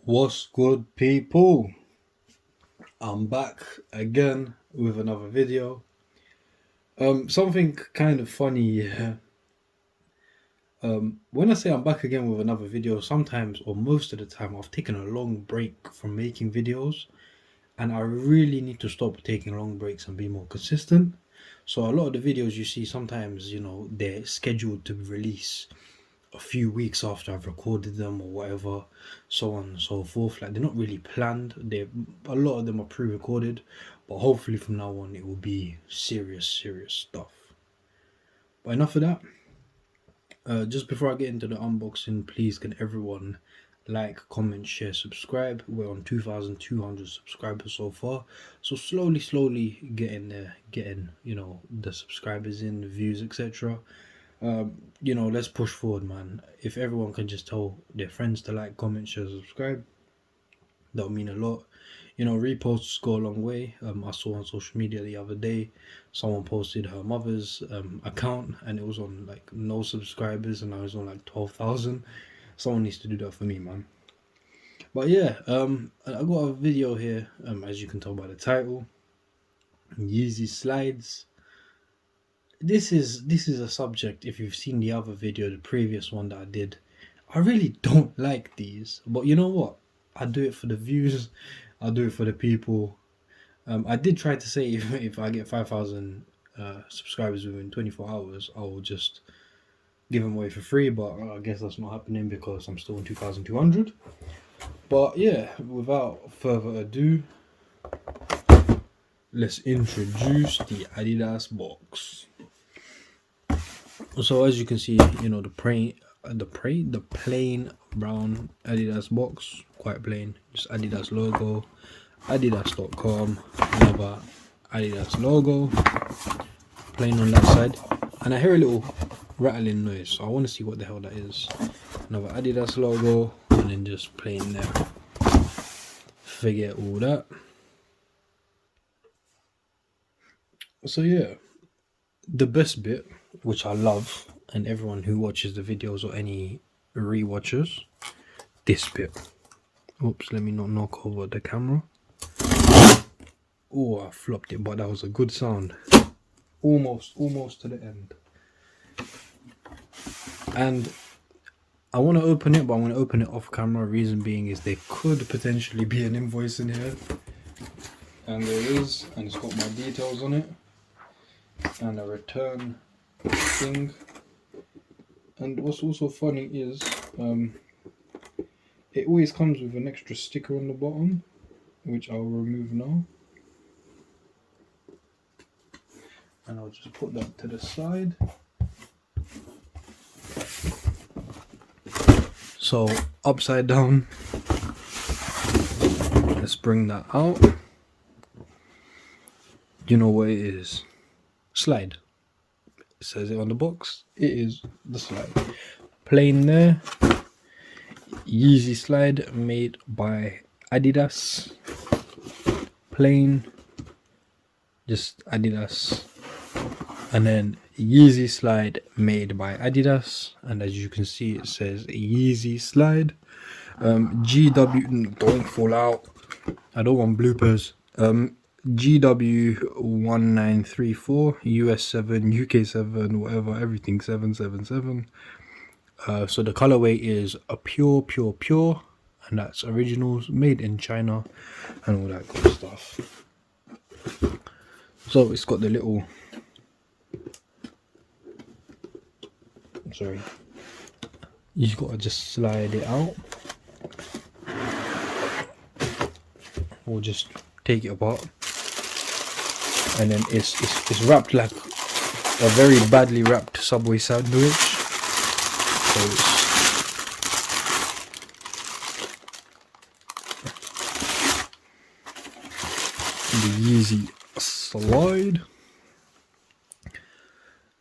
What's good, people? I'm back again with another video. Something kind of funny. When I say I'm back again with another video, sometimes or most of the time I've taken a long break from making videos, and I really need to stop taking long breaks and be more consistent. So a lot of the videos you see sometimes, they're scheduled to release a few weeks after I've recorded them or whatever, so on and so forth. Like, they're not really planned. A lot of them are pre-recorded, but hopefully from now on it will be serious stuff. But enough of that. Just before I get into the unboxing, please can everyone like, comment, share, subscribe. We're on 2,200 subscribers so far, so slowly getting there, getting the subscribers in, the views, etc. Let's push forward, man. If everyone can just tell their friends to like, comment, share, subscribe, that'll mean a lot. Reposts go a long way. I saw on social media the other day someone posted her mother's account and it was on like no subscribers, and I was on like 12,000. Someone needs to do that for me, man. But yeah, I got a video here, as you can tell by the title, Yeezy slides. This is a subject, if you've seen the other video, the previous one that I did, I really don't like these, but you know what, I do it for the views, I do it for the people. I did try to say if I get 5,000 subscribers within 24 hours, I will just give them away for free, but I guess that's not happening because I'm still on 2,200. But yeah, without further ado, let's introduce the Adidas box. So as you can see, the plain brown Adidas box, quite plain, just Adidas logo, adidas.com, another Adidas logo, plain on that side, and I hear a little rattling noise, so I want to see what the hell that is. Another Adidas logo, and then just plain there. Forget all that. So yeah, the best bit, which I love, and everyone who watches the videos or any re-watchers, this bit. Oops, let me not knock over the camera. Oh, I flopped it, but that was a good sound. Almost to the end. And I want to open it, but I'm going to open it off camera. Reason being is there could potentially be an invoice in here. And there is, and it's got my details on it. And a return thing. And what's also funny is it always comes with an extra sticker on the bottom, which I'll remove now, and I'll just put that to the side. So upside down, let's bring that out. You know what it is? Slide. It says it on the box. It is the slide. Plain there. Yeezy slide made by Adidas. Plain. Just Adidas. And then Yeezy slide made by Adidas. And as you can see, it says Yeezy slide. GW. Don't fall out. I don't want bloopers. GW1934, US 7, UK 7, whatever, everything 777. So the colorway is a pure, and that's originals, made in China, and all that good stuff. So it's got the little, sorry, you gotta just slide it out, or just take it apart. And then it's wrapped like a very badly wrapped Subway sandwich. So it's the Yeezy slide.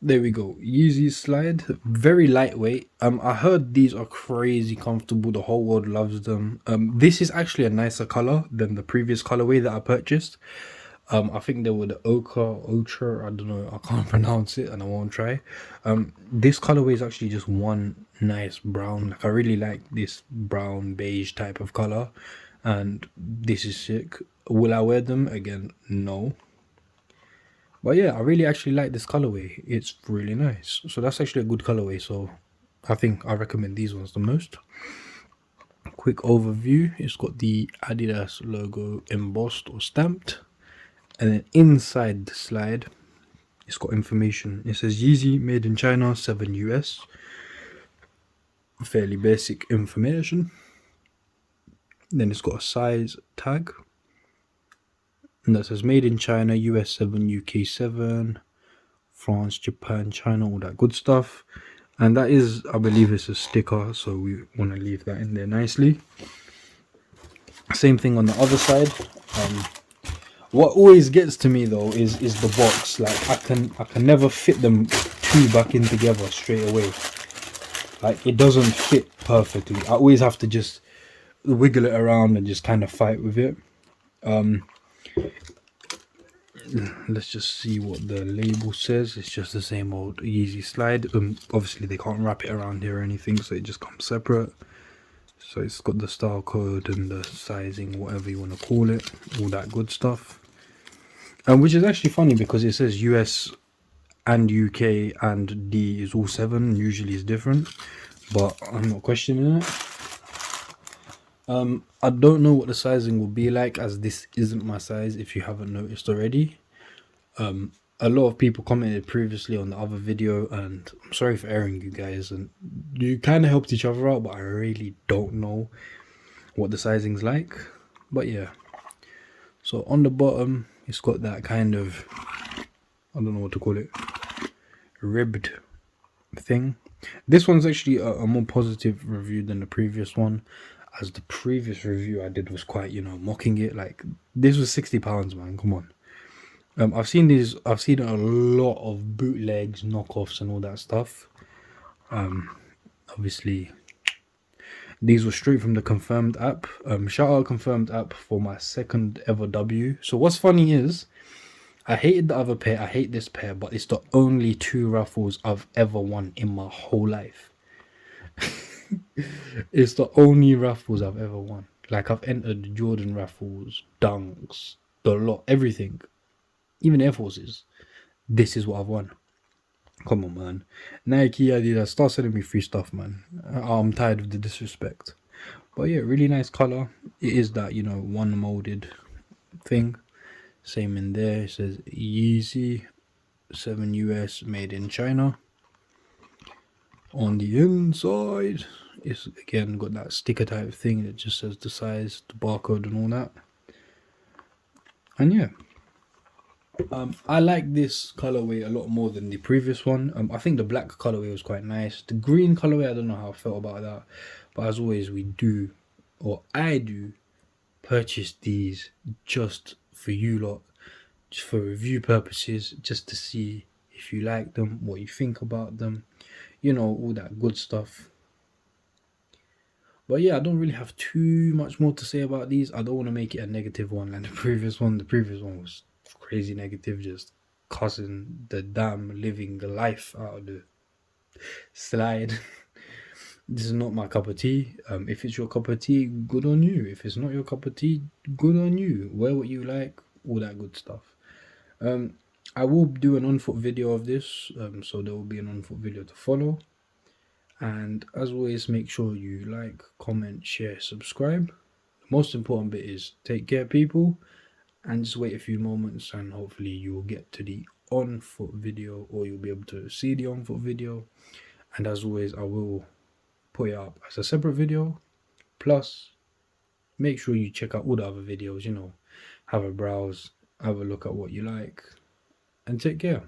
There we go, Yeezy slide, very lightweight. I heard these are crazy comfortable, the whole world loves them. This is actually a nicer color than the previous colorway that I purchased. I think they were the Ochre, I don't know, I can't pronounce it and I won't try. This colorway is actually just one nice brown. Like I really like this brown beige type of color, and this is sick. Will I wear them again? No. But yeah, I really actually like this colorway. It's really nice. So that's actually a good colorway. So I think I recommend these ones the most. Quick overview. It's got the Adidas logo embossed or stamped. And then inside the slide, it's got information. It says Yeezy made in China, 7 US. Fairly basic information. Then it's got a size tag. And that says made in China, US 7, UK 7, France, Japan, China, all that good stuff. And that is, I believe it's a sticker, so we want to leave that in there nicely. Same thing on the other side. What always gets to me though is the box. Like I can never fit them two back in together straight away. Like it doesn't fit perfectly. I always have to just wiggle it around and just kind of fight with it. Let's just see what the label says. It's just the same old Yeezy slide. Obviously they can't wrap it around here or anything, so it just comes separate. So it's got the style code and the sizing, whatever you want to call it, all that good stuff. Which is actually funny because it says US and UK and D is all 7. Usually it's different, but I'm not questioning it. I don't know what the sizing will be like, as this isn't my size, if you haven't noticed already. A lot of people commented previously on the other video, and I'm sorry for airing you guys, and you kind of helped each other out, but I really don't know what the sizing's like. But yeah, so on the bottom it's got that kind of, I don't know what to call it, ribbed thing. This one's actually a more positive review than the previous one, as the previous review I did was quite, you know, mocking it. Like this was £60, man, come on. I've seen a lot of bootlegs, knockoffs and all that stuff. Obviously these were straight from the Confirmed app. Shout out Confirmed app for my second ever W. So what's funny is I hated the other pair, I hate this pair, but it's the only 2 raffles I've ever won in my whole life. It's the only raffles I've ever won. Like I've entered Jordan raffles, dunks, the lot, everything. Even Air Forces. This is what I've won. Come on, man. Nike, Adidas, start sending me free stuff, man. I'm tired of the disrespect. But yeah, really nice color. It is that, you know, one molded thing. Same in there. It says Yeezy 7 US made in China. On the inside, it's again got that sticker type thing that just says the size, the barcode and all that. And yeah, I like this colorway a lot more than the previous one. I think the black colorway was quite nice. The green colorway, I don't know how I felt about that, but as always, I do purchase these just for you lot, just for review purposes, just to see if you like them, what you think about them, you know, all that good stuff. But yeah, I don't really have too much more to say about these. I don't want to make it a negative one like the previous one. The previous one was crazy negative, just cussing the damn living the life out of the slide. This is not my cup of tea. If it's your cup of tea, good on you. If it's not your cup of tea, good on you. Wear what you like, all that good stuff. I will do an on-foot video of this, so there will be an on-foot video to follow. And as always, make sure you like, comment, share, subscribe. The most important bit is take care, people, and just wait a few moments and hopefully you will get to the on-foot video, or you'll be able to see the on-foot video. And as always, I will put it up as a separate video. Plus, make sure you check out all the other videos, you know, have a browse, have a look at what you like, and take care.